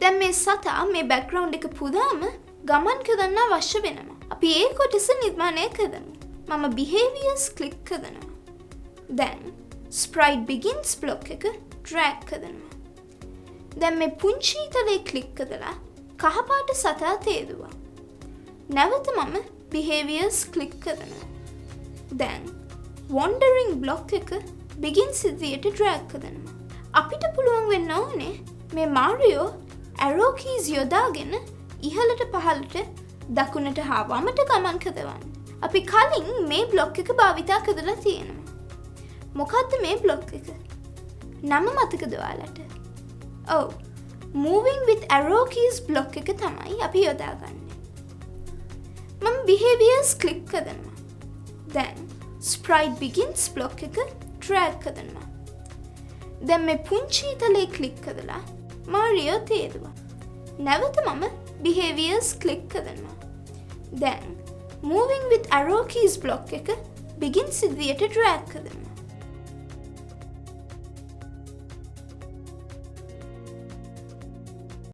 දැන් මේ සතා මේ බෑග්ග්‍රවුන්ඩ් එක පුදාම ගමන් කරන්න අවශ්‍ය වෙනවා. අපි ඒ කොටස නිර්මාණය කරමු. මම behaviors ක්ලික් කරනවා. දැන් sprite begins block එක drag කරනවා. දැන් මේ පුංචි තලයේ ක්ලික් කරලා කහපාට සතා තේරුවා. නැවත මම behaviors ක්ලික් කරනවා. දැන් wandering block එක begins ඉදිරියට drag කරනවා. අපිට පුළුවන් වෙන්න ඕනේ මේ මාරියෝ arrow keys යොදාගෙන ඉහළට පහළට දකුණට හා වමට ගමන් කරවන්න. අපි කලින් මේ බ්ලොක් එක භාවිතා කරලා තියෙනවා. මොකද්ද මේ බ්ලොක් එක? නම මතකද ඔයාලට? ඔව්. moving with arrow keys block එක තමයි අපි යොදාගන්නේ. මම behaviors ක්ලික් කරනවා. දැන් sprite begins බ්ලොක් එක drag කරනවා. දැන් මේ පුංචි තලයේ ක්ලික් කරලා මාරියෝ තේරුවා. නැවත මම behaviors ක්ලික් කරනවා. දැන් moving with arrow keys block එක begins ඉදිරියට drag කරනවා.